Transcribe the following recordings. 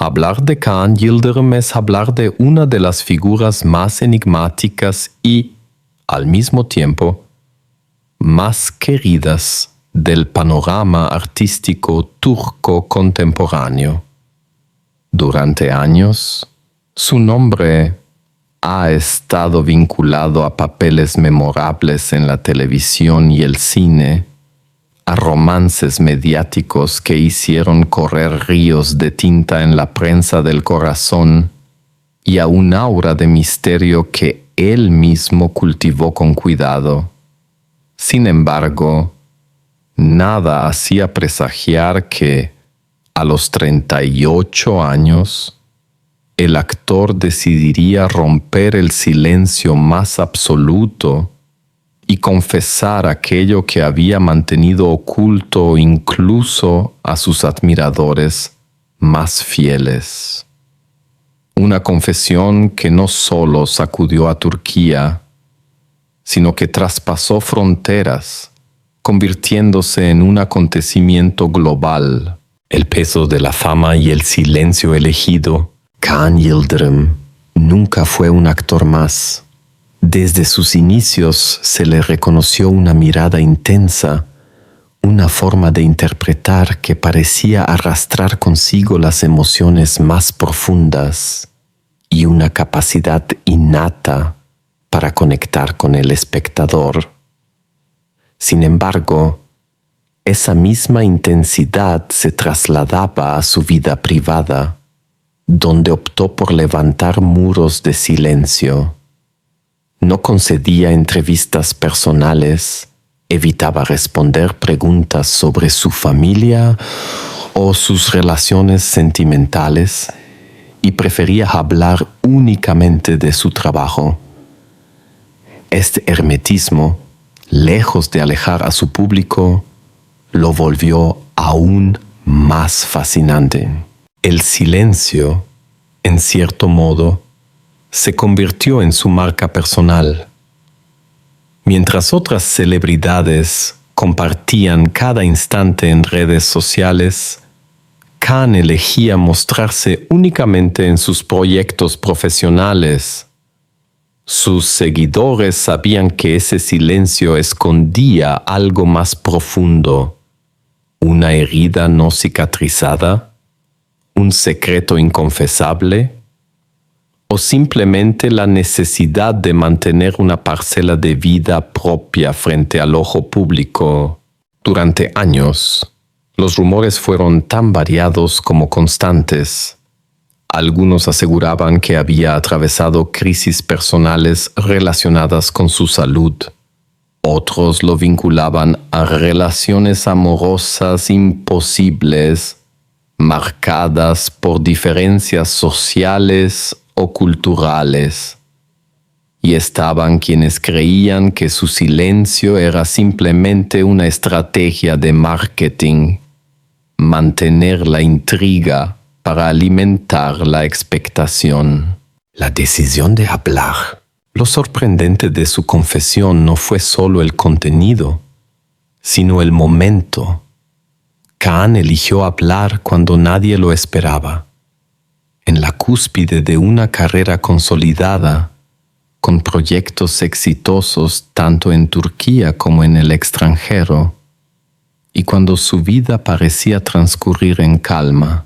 Hablar de Kaan Yildirim es hablar de una de las figuras más enigmáticas y, al mismo tiempo, más queridas del panorama artístico turco contemporáneo. Durante años, su nombre ha estado vinculado a papeles memorables en la televisión y el cine, a romances mediáticos que hicieron correr ríos de tinta en la prensa del corazón y a un aura de misterio que él mismo cultivó con cuidado. Sin embargo, nada hacía presagiar que, a los 38 años, el actor decidiría romper el silencio más absoluto y confesar aquello que había mantenido oculto incluso a sus admiradores más fieles. Una confesión que no solo sacudió a Turquía, sino que traspasó fronteras, convirtiéndose en un acontecimiento global. El peso de la fama y el silencio elegido, Kaan Yildirim nunca fue un actor más. Desde sus inicios se le reconoció una mirada intensa, una forma de interpretar que parecía arrastrar consigo las emociones más profundas y una capacidad innata para conectar con el espectador. Sin embargo, esa misma intensidad se trasladaba a su vida privada, donde optó por levantar muros de silencio. No concedía entrevistas personales, evitaba responder preguntas sobre su familia o sus relaciones sentimentales y prefería hablar únicamente de su trabajo. Este hermetismo, lejos de alejar a su público, lo volvió aún más fascinante. El silencio, en cierto modo, se convirtió en su marca personal. Mientras otras celebridades compartían cada instante en redes sociales, Kaan elegía mostrarse únicamente en sus proyectos profesionales. Sus seguidores sabían que ese silencio escondía algo más profundo, una herida no cicatrizada, un secreto inconfesable, o simplemente la necesidad de mantener una parcela de vida propia frente al ojo público. Durante años, los rumores fueron tan variados como constantes. Algunos aseguraban que había atravesado crisis personales relacionadas con su salud. Otros lo vinculaban a relaciones amorosas imposibles, marcadas por diferencias sociales o culturales. Y estaban quienes creían que su silencio era simplemente una estrategia de marketing, mantener la intriga para alimentar la expectación. La decisión de hablar. Lo sorprendente de su confesión no fue solo el contenido, sino el momento. Kaan eligió hablar cuando nadie lo esperaba, en la cúspide de una carrera consolidada, con proyectos exitosos tanto en Turquía como en el extranjero, y cuando su vida parecía transcurrir en calma.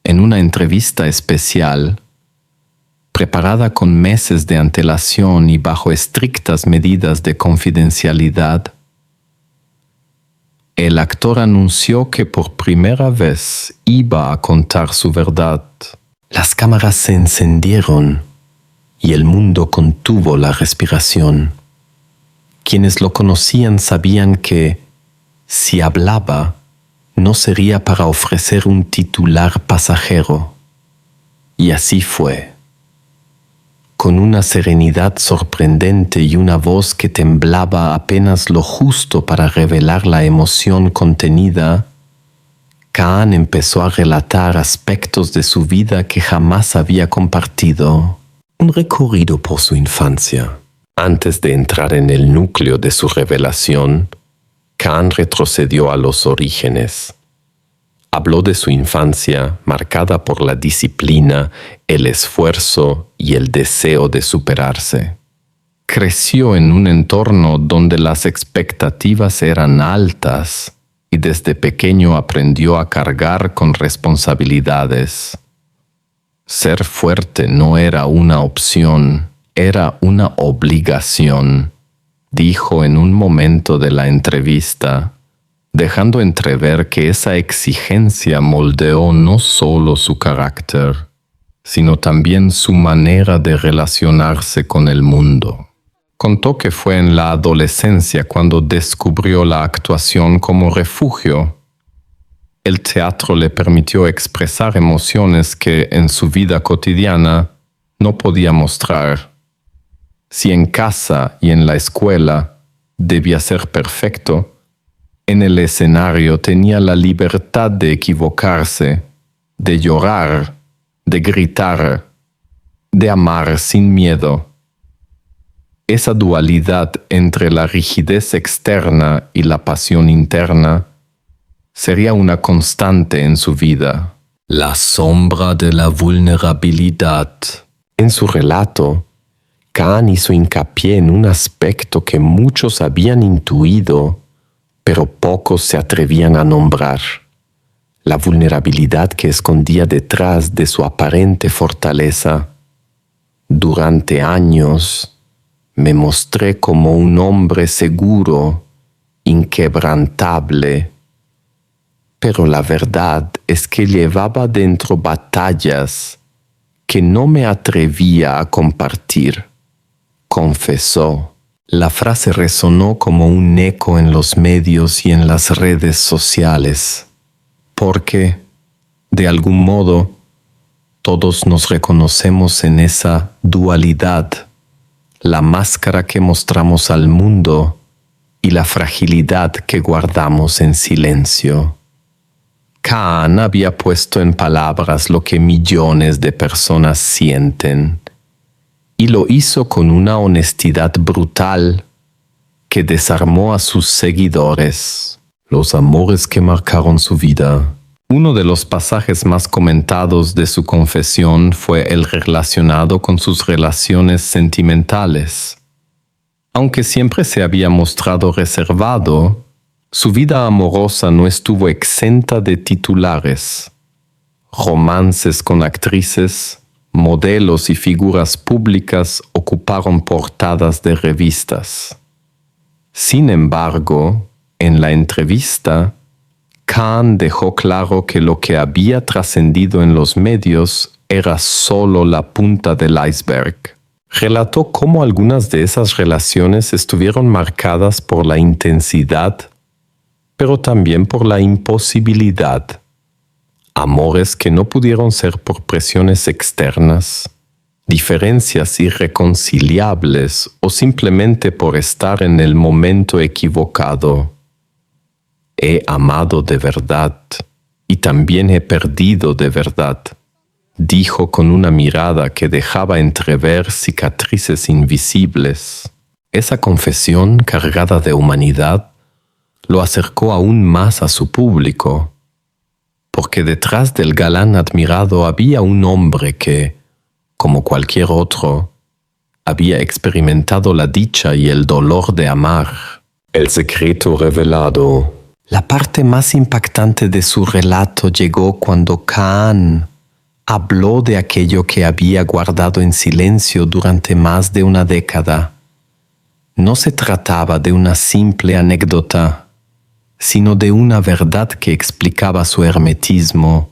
En una entrevista especial, preparada con meses de antelación y bajo estrictas medidas de confidencialidad, el actor anunció que por primera vez iba a contar su verdad. Las cámaras se encendieron y el mundo contuvo la respiración. Quienes lo conocían sabían que, si hablaba, no sería para ofrecer un titular pasajero. Y así fue. Con una serenidad sorprendente y una voz que temblaba apenas lo justo para revelar la emoción contenida, Kaan empezó a relatar aspectos de su vida que jamás había compartido. Un recorrido por su infancia. Antes de entrar en el núcleo de su revelación, Kaan retrocedió a los orígenes. Habló de su infancia marcada por la disciplina, el esfuerzo y el deseo de superarse. Creció en un entorno donde las expectativas eran altas y desde pequeño aprendió a cargar con responsabilidades. Ser fuerte no era una opción, era una obligación, dijo en un momento de la entrevista, dejando entrever que esa exigencia moldeó no solo su carácter, sino también su manera de relacionarse con el mundo. Contó que fue en la adolescencia cuando descubrió la actuación como refugio. El teatro le permitió expresar emociones que en su vida cotidiana no podía mostrar. Si en casa y en la escuela debía ser perfecto, en el escenario tenía la libertad de equivocarse, de llorar, de gritar, de amar sin miedo. Esa dualidad entre la rigidez externa y la pasión interna sería una constante en su vida. La sombra de la vulnerabilidad. En su relato, Kahn hizo hincapié en un aspecto que muchos habían intuido, pero pocos se atrevían a nombrar: la vulnerabilidad que escondía detrás de su aparente fortaleza. Durante años me mostré como un hombre seguro, inquebrantable, pero la verdad es que llevaba dentro batallas que no me atrevía a compartir, confesó. La frase resonó como un eco en los medios y en las redes sociales, porque, de algún modo, todos nos reconocemos en esa dualidad, la máscara que mostramos al mundo y la fragilidad que guardamos en silencio. Kahn había puesto en palabras lo que millones de personas sienten, y lo hizo con una honestidad brutal que desarmó a sus seguidores. Los amores que marcaron su vida. Uno de los pasajes más comentados de su confesión fue el relacionado con sus relaciones sentimentales. Aunque siempre se había mostrado reservado, su vida amorosa no estuvo exenta de titulares. Romances con actrices, modelos y figuras públicas ocuparon portadas de revistas. Sin embargo, en la entrevista, Kahn dejó claro que lo que había trascendido en los medios era solo la punta del iceberg. Relató cómo algunas de esas relaciones estuvieron marcadas por la intensidad, pero también por la imposibilidad. Amores que no pudieron ser por presiones externas, diferencias irreconciliables o simplemente por estar en el momento equivocado. He amado de verdad y también he perdido de verdad, dijo con una mirada que dejaba entrever cicatrices invisibles. Esa confesión cargada de humanidad lo acercó aún más a su público, porque detrás del galán admirado había un hombre que, como cualquier otro, había experimentado la dicha y el dolor de amar. El secreto revelado. La parte más impactante de su relato llegó cuando Kahn habló de aquello que había guardado en silencio durante más de una década. No se trataba de una simple anécdota, sino de una verdad que explicaba su hermetismo,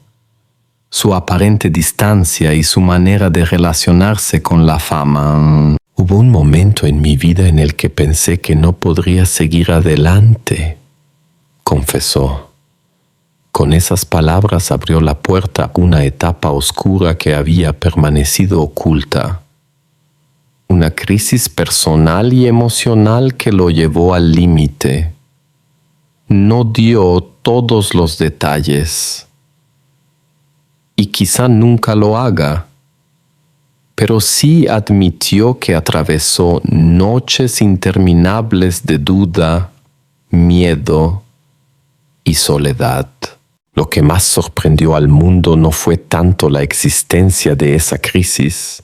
su aparente distancia y su manera de relacionarse con la fama. Hubo un momento en mi vida en el que pensé que no podría seguir adelante, confesó. Con esas palabras abrió la puerta a una etapa oscura que había permanecido oculta. Una crisis personal y emocional que lo llevó al límite. No dio todos los detalles, y quizá nunca lo haga, pero sí admitió que atravesó noches interminables de duda, miedo y soledad. Lo que más sorprendió al mundo no fue tanto la existencia de esa crisis,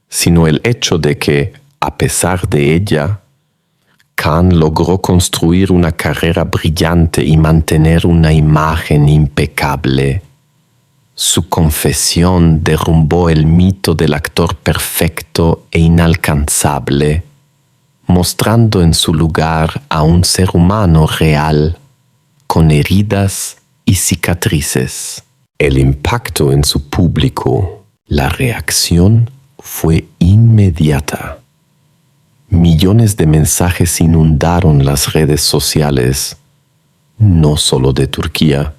sino el hecho de que, a pesar de ella, Kahn logró construir una carrera brillante y mantener una imagen impecable. Su confesión derrumbó el mito del actor perfecto e inalcanzable, mostrando en su lugar a un ser humano real, con heridas y cicatrices. El impacto en su público, la reacción fue inmediata. Millones de mensajes inundaron las redes sociales, no solo de Turquía,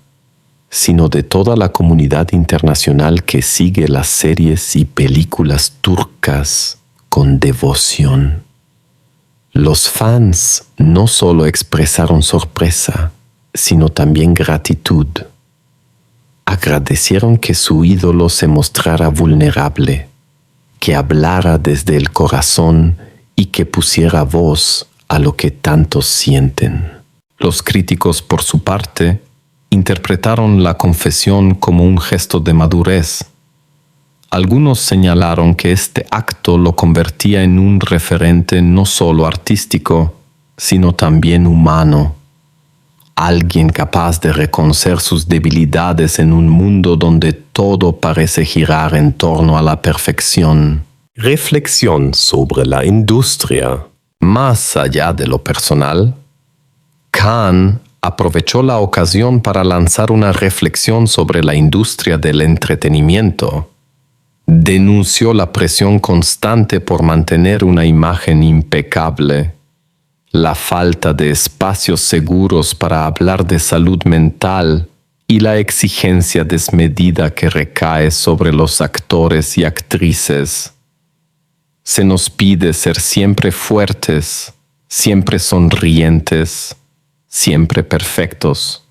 sino de toda la comunidad internacional que sigue las series y películas turcas con devoción. Los fans no solo expresaron sorpresa, sino también gratitud. Agradecieron que su ídolo se mostrara vulnerable, que hablara desde el corazón y que pusiera voz a lo que tantos sienten. Los críticos, por su parte, interpretaron la confesión como un gesto de madurez. Algunos señalaron que este acto lo convertía en un referente no solo artístico, sino también humano. Alguien capaz de reconocer sus debilidades en un mundo donde todo parece girar en torno a la perfección. Reflexión sobre la industria. Más allá de lo personal, Kahn aprovechó la ocasión para lanzar una reflexión sobre la industria del entretenimiento. Denunció la presión constante por mantener una imagen impecable, la falta de espacios seguros para hablar de salud mental y la exigencia desmedida que recae sobre los actores y actrices. Se nos pide ser siempre fuertes, siempre sonrientes, siempre perfectos.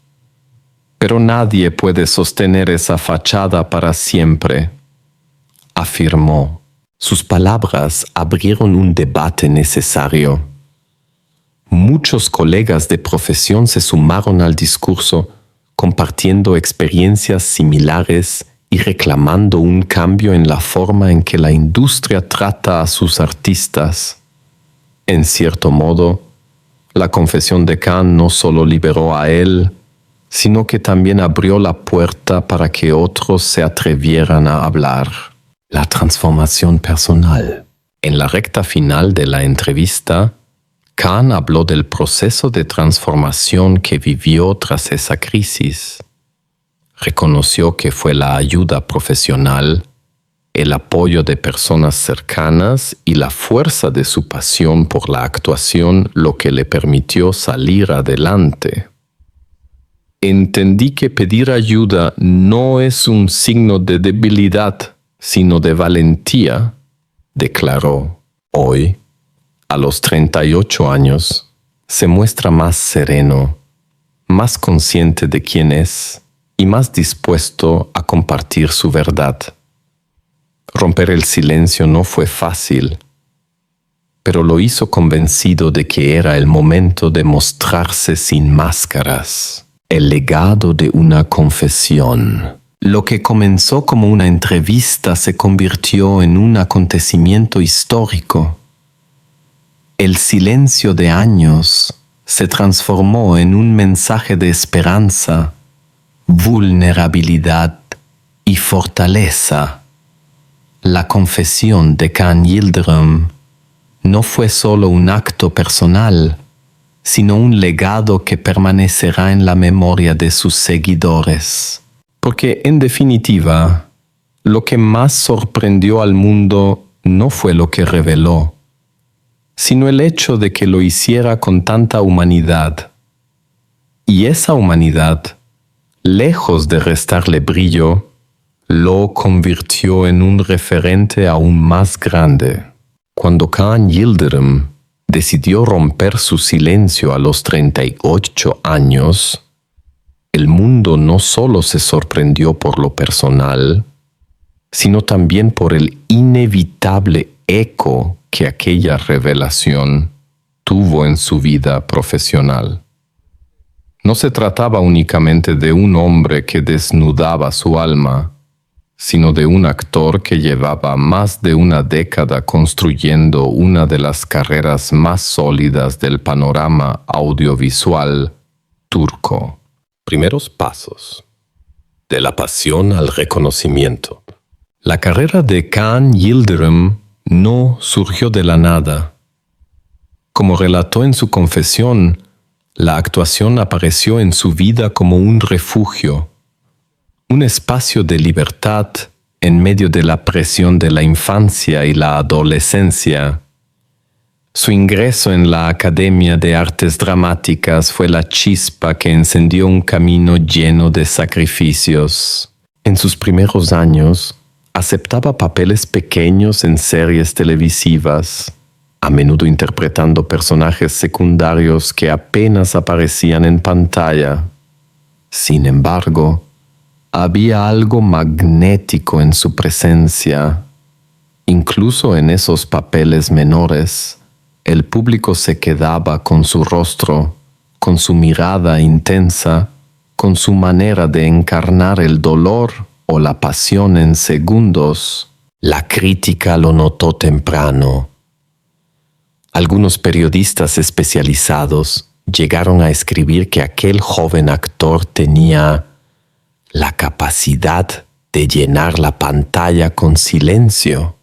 Pero nadie puede sostener esa fachada para siempre, afirmó. Sus palabras abrieron un debate necesario. Muchos colegas de profesión se sumaron al discurso, compartiendo experiencias similares y reclamando un cambio en la forma en que la industria trata a sus artistas. En cierto modo, la confesión de Kahn no solo liberó a él, sino que también abrió la puerta para que otros se atrevieran a hablar. La transformación personal. En la recta final de la entrevista, Kahn habló del proceso de transformación que vivió tras esa crisis. Reconoció que fue la ayuda profesional, el apoyo de personas cercanas y la fuerza de su pasión por la actuación lo que le permitió salir adelante. Entendí que pedir ayuda no es un signo de debilidad, sino de valentía, declaró. Hoy, a los 38 años, se muestra más sereno, más consciente de quién es y más dispuesto a compartir su verdad. Romper el silencio no fue fácil, pero lo hizo convencido de que era el momento de mostrarse sin máscaras. El legado de una confesión. Lo que comenzó como una entrevista se convirtió en un acontecimiento histórico. El silencio de años se transformó en un mensaje de esperanza, vulnerabilidad y fortaleza. La confesión de Kahn Yildirim no fue solo un acto personal, sino un legado que permanecerá en la memoria de sus seguidores. Porque, en definitiva, lo que más sorprendió al mundo no fue lo que reveló, sino el hecho de que lo hiciera con tanta humanidad. Y esa humanidad, lejos de restarle brillo, lo convirtió en un referente aún más grande. Cuando Kahn Yildirim decidió romper su silencio a los 38 años, el mundo no solo se sorprendió por lo personal, sino también por el inevitable eco que aquella revelación tuvo en su vida profesional. No se trataba únicamente de un hombre que desnudaba su alma, sino de un actor que llevaba más de una década construyendo una de las carreras más sólidas del panorama audiovisual turco. Primeros pasos. De la pasión al reconocimiento. La carrera de Kaan Yildirim no surgió de la nada. Como relató en su confesión, la actuación apareció en su vida como un refugio, un espacio de libertad en medio de la presión de la infancia y la adolescencia. Su ingreso en la Academia de Artes Dramáticas fue la chispa que encendió un camino lleno de sacrificios. En sus primeros años, aceptaba papeles pequeños en series televisivas, a menudo interpretando personajes secundarios que apenas aparecían en pantalla. Sin embargo, había algo magnético en su presencia. Incluso en esos papeles menores, el público se quedaba con su rostro, con su mirada intensa, con su manera de encarnar el dolor o la pasión en segundos. La crítica lo notó temprano. Algunos periodistas especializados llegaron a escribir que aquel joven actor tenía la capacidad de llenar la pantalla con silencio.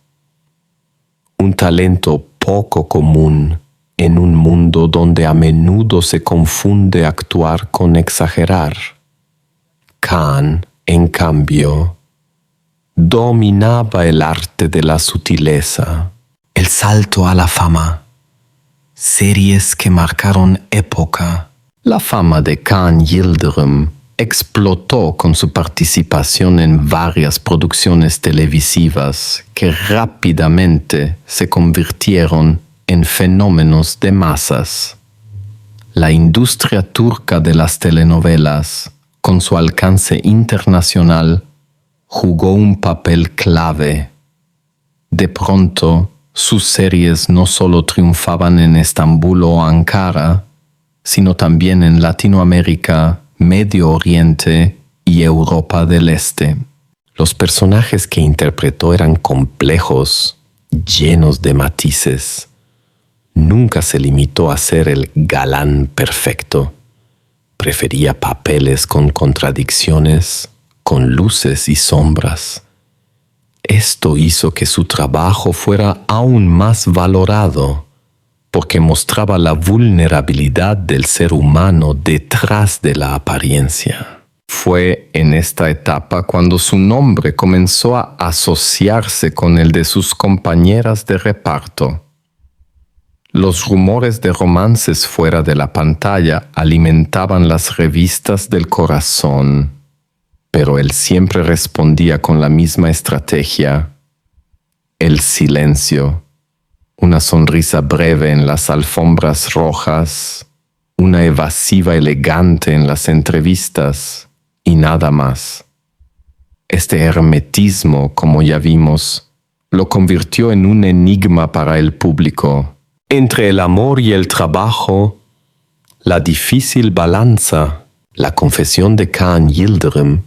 Un talento poco común en un mundo donde a menudo se confunde actuar con exagerar. Kaan, en cambio, dominaba el arte de la sutileza. El salto a la fama. Series que marcaron época. La fama de Kaan Yildirim explotó con su participación en varias producciones televisivas que rápidamente se convirtieron en fenómenos de masas. La industria turca de las telenovelas, con su alcance internacional, jugó un papel clave. De pronto, sus series no solo triunfaban en Estambul o Ankara, sino también en Latinoamérica, Medio Oriente y Europa del Este. Los personajes que interpretó eran complejos, llenos de matices. Nunca se limitó a ser el galán perfecto. Prefería papeles con contradicciones, con luces y sombras. Esto hizo que su trabajo fuera aún más valorado, porque mostraba la vulnerabilidad del ser humano detrás de la apariencia. Fue en esta etapa cuando su nombre comenzó a asociarse con el de sus compañeras de reparto. Los rumores de romances fuera de la pantalla alimentaban las revistas del corazón, pero él siempre respondía con la misma estrategia: el silencio. Una sonrisa breve en las alfombras rojas, una evasiva elegante en las entrevistas y nada más. Este hermetismo, como ya vimos, lo convirtió en un enigma para el público. Entre el amor y el trabajo, la difícil balanza, la confesión de Kaan Yildirim,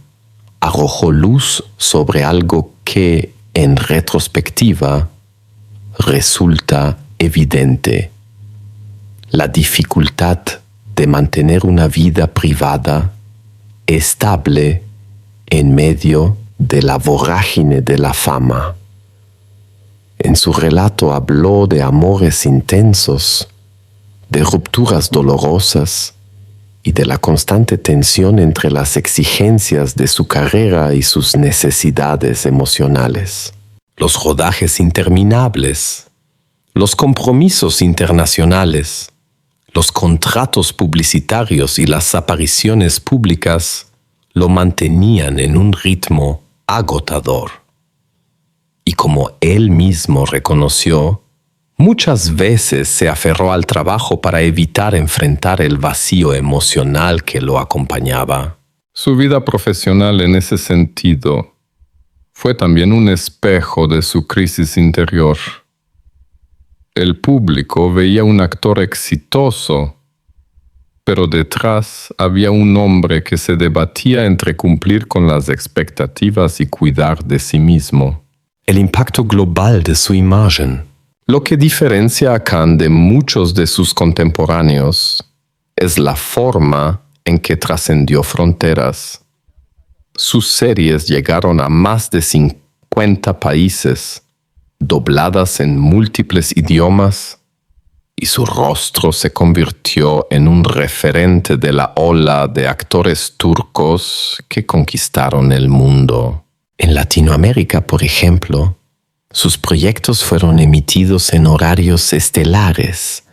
arrojó luz sobre algo que, en retrospectiva, resulta evidente: la dificultad de mantener una vida privada estable en medio de la vorágine de la fama. En su relato habló de amores intensos, de rupturas dolorosas y de la constante tensión entre las exigencias de su carrera y sus necesidades emocionales. Los rodajes interminables, los compromisos internacionales, los contratos publicitarios y las apariciones públicas lo mantenían en un ritmo agotador. Y como él mismo reconoció, muchas veces se aferró al trabajo para evitar enfrentar el vacío emocional que lo acompañaba. Su vida profesional en ese sentido fue también un espejo de su crisis interior. El público veía un actor exitoso, pero detrás había un hombre que se debatía entre cumplir con las expectativas y cuidar de sí mismo. El impacto global de su imagen. Lo que diferencia a Khan de muchos de sus contemporáneos es la forma en que trascendió fronteras. Sus series llegaron a más de 50 países, dobladas en múltiples idiomas, y su rostro se convirtió en un referente de la ola de actores turcos que conquistaron el mundo. En Latinoamérica, por ejemplo, sus proyectos fueron emitidos en horarios estelares,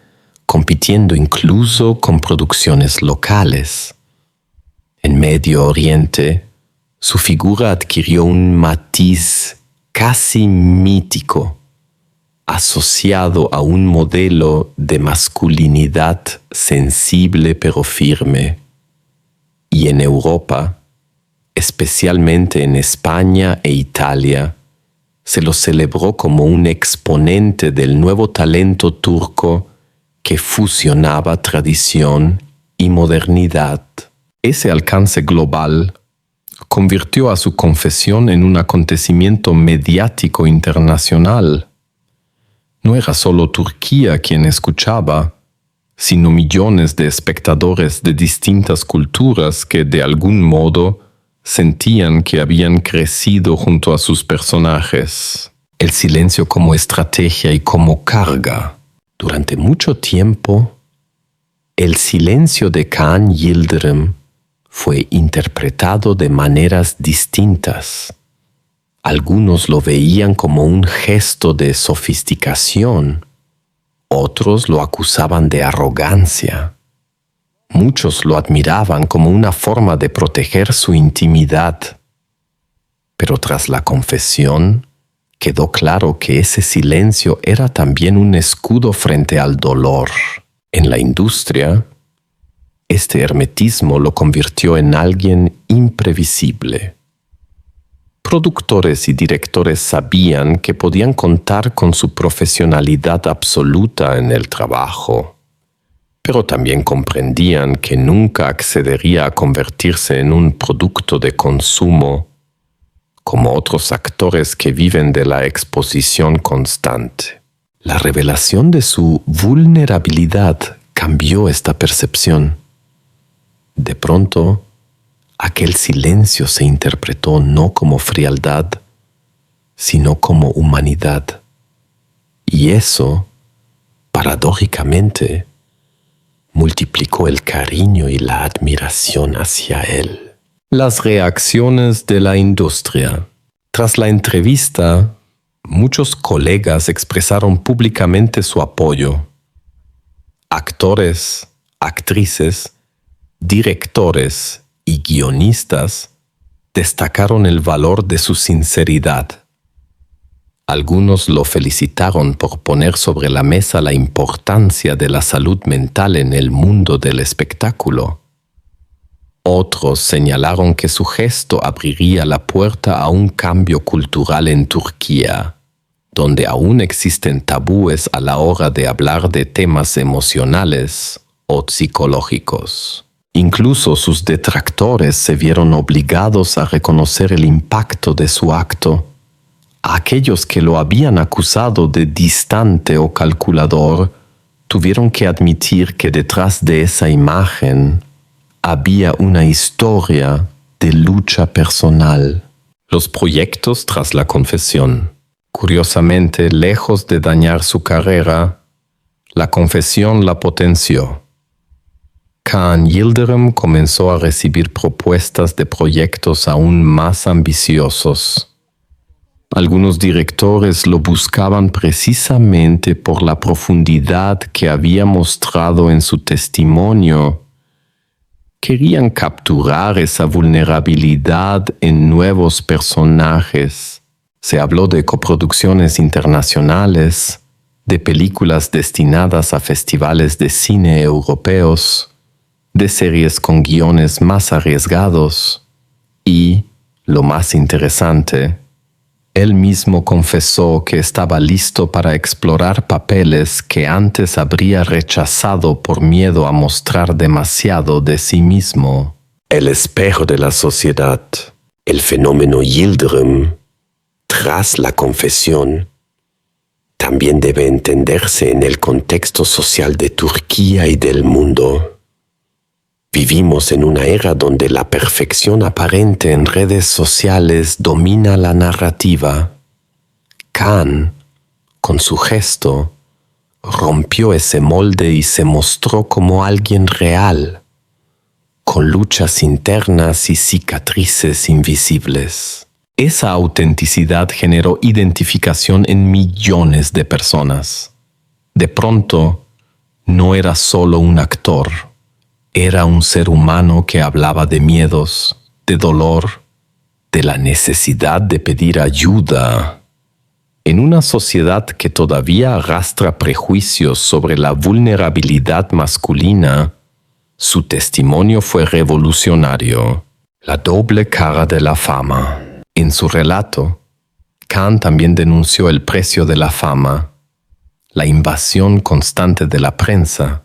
compitiendo incluso con producciones locales. En Medio Oriente, su figura adquirió un matiz casi mítico, asociado a un modelo de masculinidad sensible pero firme. Y en Europa, especialmente en España e Italia, se lo celebró como un exponente del nuevo talento turco que fusionaba tradición y modernidad. Ese alcance global convirtió a su confesión en un acontecimiento mediático internacional. No era solo Turquía quien escuchaba, sino millones de espectadores de distintas culturas que de algún modo sentían que habían crecido junto a sus personajes. El silencio como estrategia y como carga. Durante mucho tiempo, el silencio de Kaan Yildirim fue interpretado de maneras distintas. Algunos lo veían como un gesto de sofisticación, otros lo acusaban de arrogancia. Muchos lo admiraban como una forma de proteger su intimidad. Pero tras la confesión, quedó claro que ese silencio era también un escudo frente al dolor. En la industria, este hermetismo lo convirtió en alguien imprevisible. Productores y directores sabían que podían contar con su profesionalidad absoluta en el trabajo, pero también comprendían que nunca accedería a convertirse en un producto de consumo, como otros actores que viven de la exposición constante. La revelación de su vulnerabilidad cambió esta percepción. De pronto, aquel silencio se interpretó no como frialdad, sino como humanidad. Y eso, paradójicamente, multiplicó el cariño y la admiración hacia él. Las reacciones de la industria. Tras la entrevista, muchos colegas expresaron públicamente su apoyo. Actores, actrices, directores y guionistas destacaron el valor de su sinceridad. Algunos lo felicitaron por poner sobre la mesa la importancia de la salud mental en el mundo del espectáculo. Otros señalaron que su gesto abriría la puerta a un cambio cultural en Turquía, donde aún existen tabúes a la hora de hablar de temas emocionales o psicológicos. Incluso sus detractores se vieron obligados a reconocer el impacto de su acto. Aquellos que lo habían acusado de distante o calculador tuvieron que admitir que detrás de esa imagen había una historia de lucha personal. Los proyectos tras la confesión. Curiosamente, lejos de dañar su carrera, la confesión la potenció. Kaan Yildirim comenzó a recibir propuestas de proyectos aún más ambiciosos. Algunos directores lo buscaban precisamente por la profundidad que había mostrado en su testimonio. Querían capturar esa vulnerabilidad en nuevos personajes. Se habló de coproducciones internacionales, de películas destinadas a festivales de cine europeos, de series con guiones más arriesgados y, lo más interesante, Él mismo confesó que estaba listo para explorar papeles que antes habría rechazado por miedo a mostrar demasiado de sí mismo. El espejo de la sociedad, el fenómeno Yıldırım, tras la confesión, también debe entenderse en el contexto social de Turquía y del mundo. Vivimos en una era donde la perfección aparente en redes sociales domina la narrativa. Kaan, con su gesto, rompió ese molde y se mostró como alguien real, con luchas internas y cicatrices invisibles. Esa autenticidad generó identificación en millones de personas. De pronto, no era solo un actor. Era un ser humano que hablaba de miedos, de dolor, de la necesidad de pedir ayuda. En una sociedad que todavía arrastra prejuicios sobre la vulnerabilidad masculina, su testimonio fue revolucionario. La doble cara de la fama. En su relato, Kaan también denunció el precio de la fama, la invasión constante de la prensa,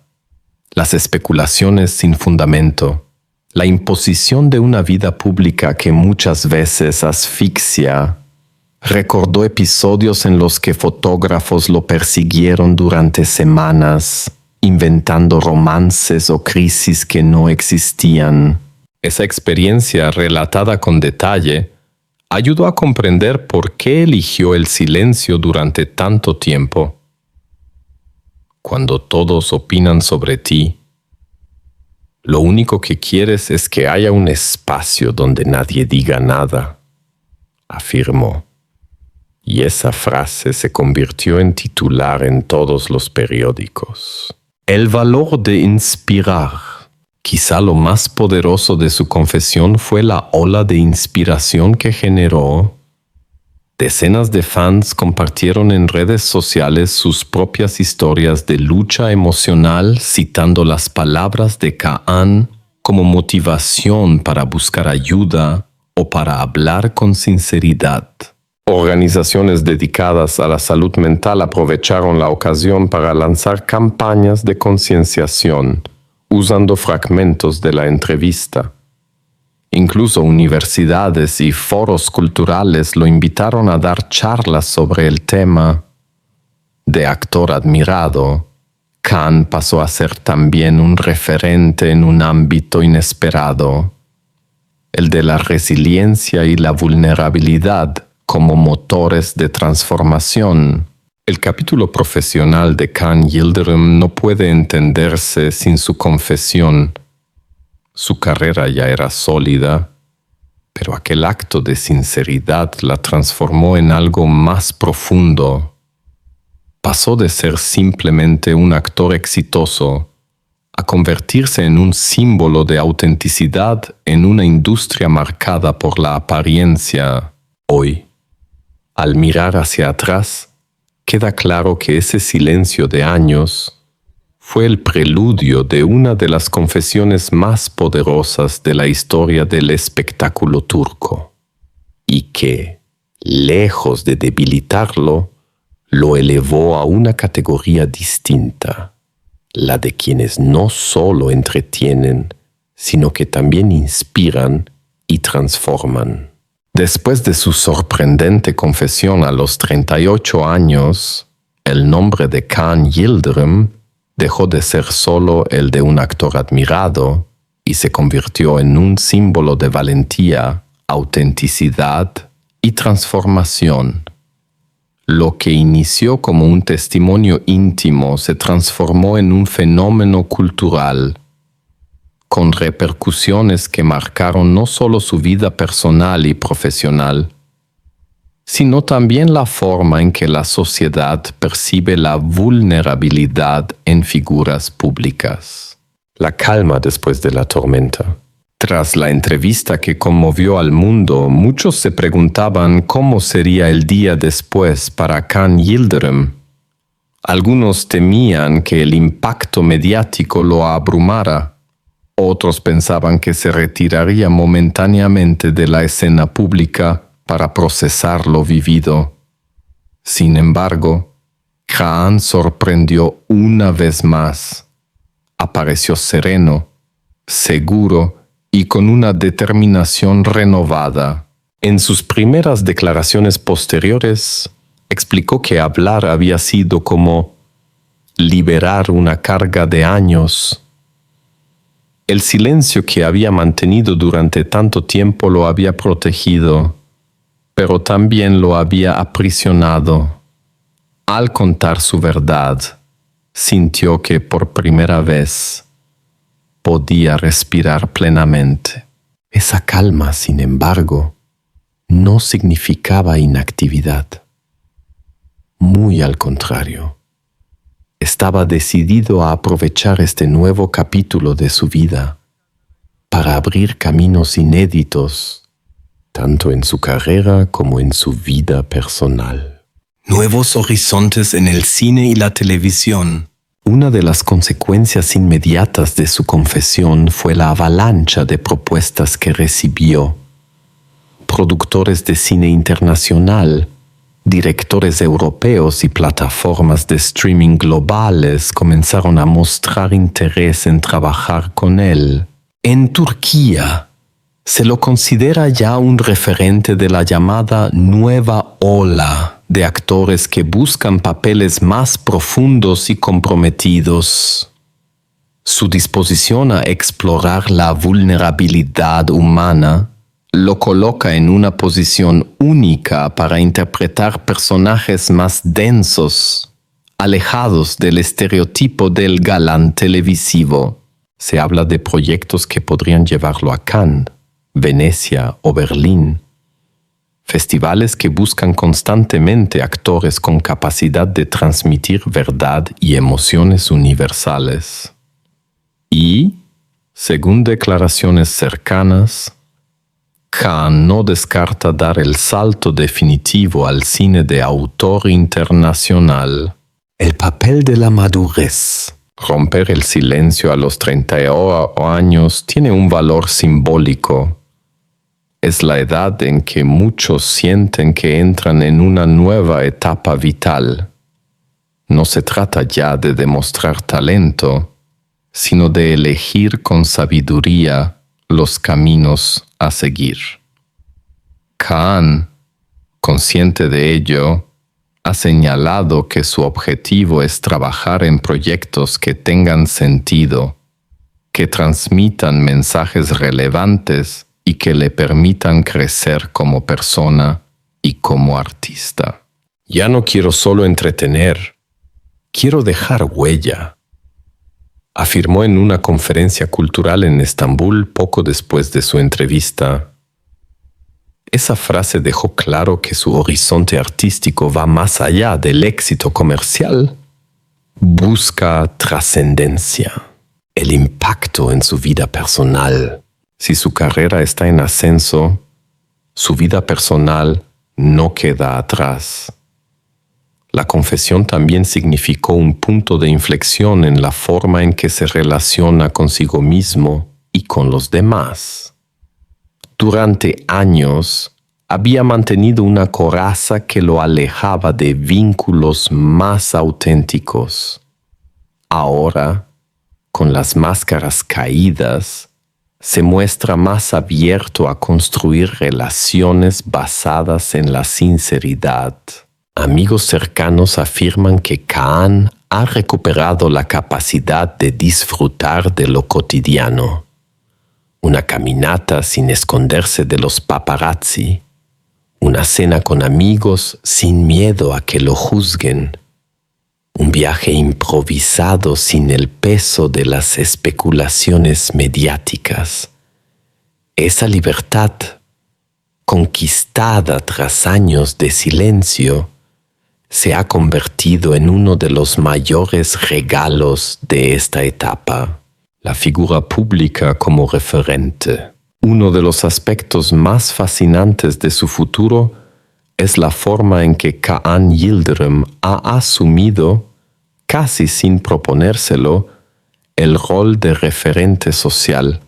las especulaciones sin fundamento, la imposición de una vida pública que muchas veces asfixia. Recordó episodios en los que fotógrafos lo persiguieron durante semanas, inventando romances o crisis que no existían. Esa experiencia, relatada con detalle, ayudó a comprender por qué eligió el silencio durante tanto tiempo. Cuando todos opinan sobre ti, lo único que quieres es que haya un espacio donde nadie diga nada, afirmó. Y esa frase se convirtió en titular en todos los periódicos. El valor de inspirar. Quizá lo más poderoso de su confesión fue la ola de inspiración que generó. Decenas de fans compartieron en redes sociales sus propias historias de lucha emocional, citando las palabras de Kaan como motivación para buscar ayuda o para hablar con sinceridad. Organizaciones dedicadas a la salud mental aprovecharon la ocasión para lanzar campañas de concienciación, usando fragmentos de la entrevista. Incluso universidades y foros culturales lo invitaron a dar charlas sobre el tema. De actor admirado, Kaan pasó a ser también un referente en un ámbito inesperado, el de la resiliencia y la vulnerabilidad como motores de transformación. El capítulo profesional de Kaan Yıldırım no puede entenderse sin su confesión. Su carrera ya era sólida, pero aquel acto de sinceridad la transformó en algo más profundo. Pasó de ser simplemente un actor exitoso a convertirse en un símbolo de autenticidad en una industria marcada por la apariencia. Hoy, al mirar hacia atrás, queda claro que ese silencio de años fue el preludio de una de las confesiones más poderosas de la historia del espectáculo turco, y que, lejos de debilitarlo, lo elevó a una categoría distinta, la de quienes no solo entretienen, sino que también inspiran y transforman. Después de su sorprendente confesión a los 38 años, el nombre de Kaan Yıldırım dejó de ser solo el de un actor admirado y se convirtió en un símbolo de valentía, autenticidad y transformación. Lo que inició como un testimonio íntimo se transformó en un fenómeno cultural, con repercusiones que marcaron no solo su vida personal y profesional, sino también la forma en que la sociedad percibe la vulnerabilidad en figuras públicas. La calma después de la tormenta. Tras la entrevista que conmovió al mundo, muchos se preguntaban cómo sería el día después para Kaan Yıldırım. Algunos temían que el impacto mediático lo abrumara. Otros pensaban que se retiraría momentáneamente de la escena pública para procesar lo vivido. Sin embargo, Kaan sorprendió una vez más. Apareció sereno, seguro y con una determinación renovada. En sus primeras declaraciones posteriores, explicó que hablar había sido como liberar una carga de años. El silencio que había mantenido durante tanto tiempo lo había protegido, pero también lo había aprisionado. Al contar su verdad, sintió que por primera vez podía respirar plenamente. Esa calma, sin embargo, no significaba inactividad. Muy al contrario. Estaba decidido a aprovechar este nuevo capítulo de su vida para abrir caminos inéditos, tanto en su carrera como en su vida personal. Nuevos horizontes en el cine y la televisión. Una de las consecuencias inmediatas de su confesión fue la avalancha de propuestas que recibió. Productores de cine internacional, directores europeos y plataformas de streaming globales comenzaron a mostrar interés en trabajar con él. En Turquía, se lo considera ya un referente de la llamada nueva ola de actores que buscan papeles más profundos y comprometidos. Su disposición a explorar la vulnerabilidad humana lo coloca en una posición única para interpretar personajes más densos, alejados del estereotipo del galán televisivo. Se habla de proyectos que podrían llevarlo a Cannes, Venecia o Berlín. Festivales que buscan constantemente actores con capacidad de transmitir verdad y emociones universales. Y, según declaraciones cercanas, Kaan no descarta dar el salto definitivo al cine de autor internacional. El papel de la madurez. Romper el silencio a los 30 años tiene un valor simbólico. Es la edad en que muchos sienten que entran en una nueva etapa vital. No se trata ya de demostrar talento, sino de elegir con sabiduría los caminos a seguir. Kaan, consciente de ello, ha señalado que su objetivo es trabajar en proyectos que tengan sentido, que transmitan mensajes relevantes y que le permitan crecer como persona y como artista. Ya no quiero solo entretener, quiero dejar huella, afirmó en una conferencia cultural en Estambul poco después de su entrevista. Esa frase dejó claro que su horizonte artístico va más allá del éxito comercial. Busca trascendencia, el impacto en su vida personal. Si su carrera está en ascenso, su vida personal no queda atrás. La confesión también significó un punto de inflexión en la forma en que se relaciona consigo mismo y con los demás. Durante años había mantenido una coraza que lo alejaba de vínculos más auténticos. Ahora, con las máscaras caídas, se muestra más abierto a construir relaciones basadas en la sinceridad. Amigos cercanos afirman que Kaan ha recuperado la capacidad de disfrutar de lo cotidiano. Una caminata sin esconderse de los paparazzi, una cena con amigos sin miedo a que lo juzguen, un viaje improvisado sin el peso de las especulaciones mediáticas. Esa libertad, conquistada tras años de silencio, se ha convertido en uno de los mayores regalos de esta etapa. La figura pública como referente. Uno de los aspectos más fascinantes de su futuro es la forma en que Kaan Yildirim ha asumido, casi sin proponérselo, el rol de referente social.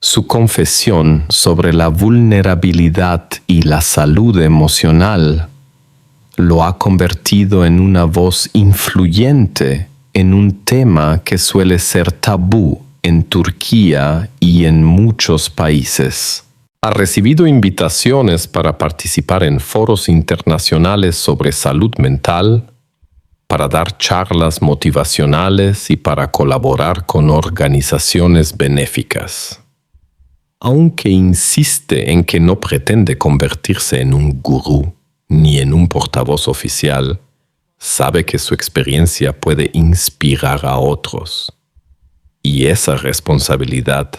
Su confesión sobre la vulnerabilidad y la salud emocional lo ha convertido en una voz influyente en un tema que suele ser tabú en Turquía y en muchos países. Ha recibido invitaciones para participar en foros internacionales sobre salud mental, para dar charlas motivacionales y para colaborar con organizaciones benéficas. Aunque insiste en que no pretende convertirse en un gurú ni en un portavoz oficial, sabe que su experiencia puede inspirar a otros. Y esa responsabilidad,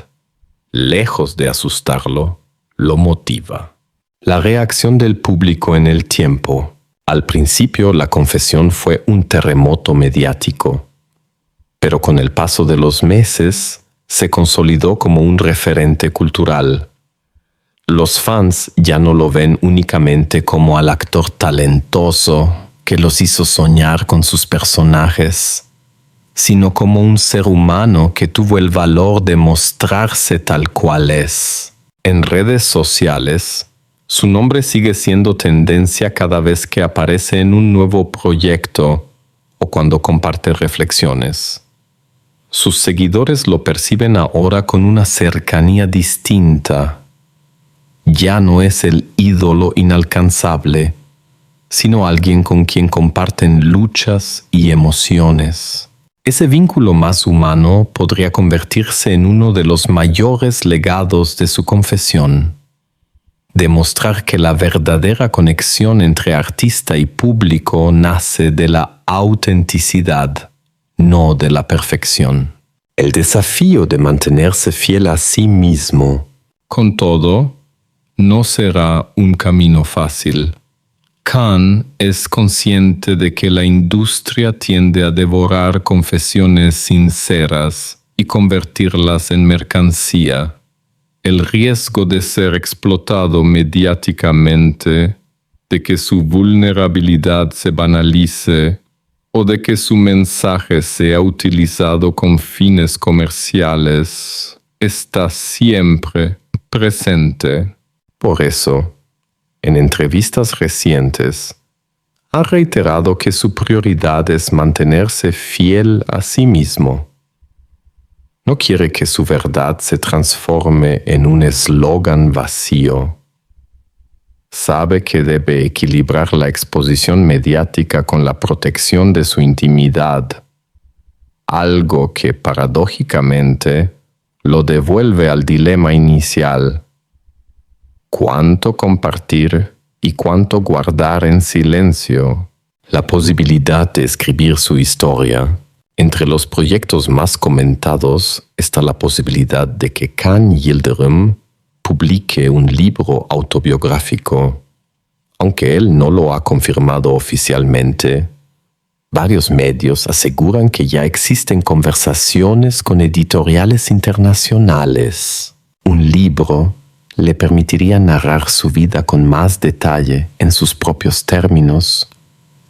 lejos de asustarlo, lo motiva. La reacción del público en el tiempo. Al principio la confesión fue un terremoto mediático, pero con el paso de los meses se consolidó como un referente cultural. Los fans ya no lo ven únicamente como al actor talentoso que los hizo soñar con sus personajes, sino como un ser humano que tuvo el valor de mostrarse tal cual es. En redes sociales, su nombre sigue siendo tendencia cada vez que aparece en un nuevo proyecto o cuando comparte reflexiones. Sus seguidores lo perciben ahora con una cercanía distinta. Ya no es el ídolo inalcanzable, sino alguien con quien comparten luchas y emociones. Ese vínculo más humano podría convertirse en uno de los mayores legados de su confesión. Demostrar que la verdadera conexión entre artista y público nace de la autenticidad, no de la perfección. El desafío de mantenerse fiel a sí mismo. Con todo, no será un camino fácil. Khan es consciente de que la industria tiende a devorar confesiones sinceras y convertirlas en mercancía. El riesgo de ser explotado mediáticamente, de que su vulnerabilidad se banalice o de que su mensaje sea utilizado con fines comerciales, está siempre presente. Por eso, en entrevistas recientes, ha reiterado que su prioridad es mantenerse fiel a sí mismo. No quiere que su verdad se transforme en un eslogan vacío. Sabe que debe equilibrar la exposición mediática con la protección de su intimidad, algo que paradójicamente lo devuelve al dilema inicial: ¿cuánto compartir y cuánto guardar en silencio? La posibilidad de escribir su historia. Entre los proyectos más comentados está la posibilidad de que Khan Yildirim publique un libro autobiográfico. Aunque él no lo ha confirmado oficialmente, varios medios aseguran que ya existen conversaciones con editoriales internacionales. Un libro le permitiría narrar su vida con más detalle en sus propios términos,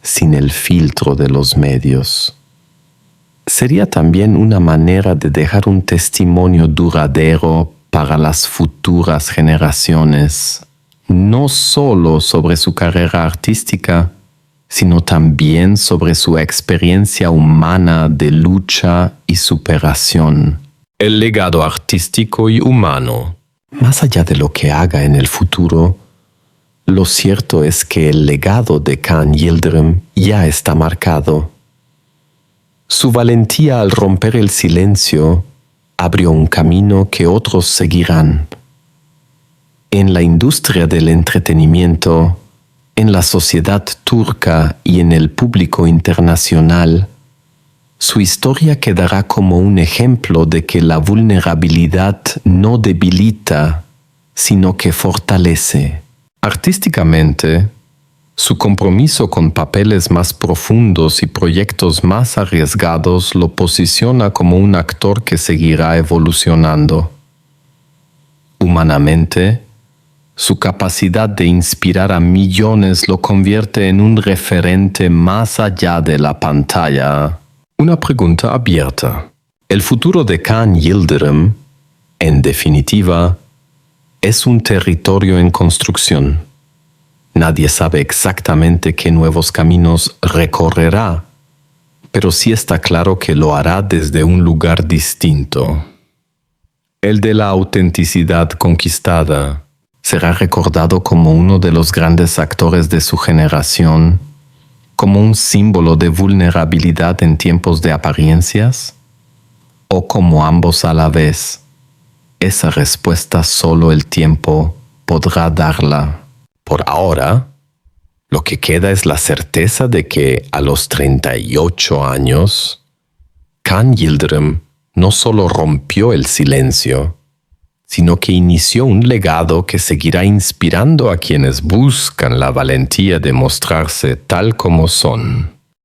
sin el filtro de los medios. Sería también una manera de dejar un testimonio duradero para las futuras generaciones, no solo sobre su carrera artística, sino también sobre su experiencia humana de lucha y superación. El legado artístico y humano. Más allá de lo que haga en el futuro, lo cierto es que el legado de Khan Yildirim ya está marcado. Su valentía al romper el silencio abrió un camino que otros seguirán. En la industria del entretenimiento, en la sociedad turca y en el público internacional, su historia quedará como un ejemplo de que la vulnerabilidad no debilita, sino que fortalece. Artísticamente, su compromiso con papeles más profundos y proyectos más arriesgados lo posiciona como un actor que seguirá evolucionando. Humanamente, su capacidad de inspirar a millones lo convierte en un referente más allá de la pantalla. Una pregunta abierta. ¿El futuro de Khan Yildirim En definitiva, es un territorio en construcción. Nadie sabe exactamente qué nuevos caminos recorrerá, pero sí está claro que lo hará desde un lugar distinto. El de la autenticidad conquistada será recordado como uno de los grandes actores de su generación, como un símbolo de vulnerabilidad en tiempos de apariencias, o como ambos a la vez. Esa respuesta solo el tiempo podrá darla. Por ahora, lo que queda es la certeza de que a los 38 años, Khan Yildirim no solo rompió el silencio, sino que inició un legado que seguirá inspirando a quienes buscan la valentía de mostrarse tal como son.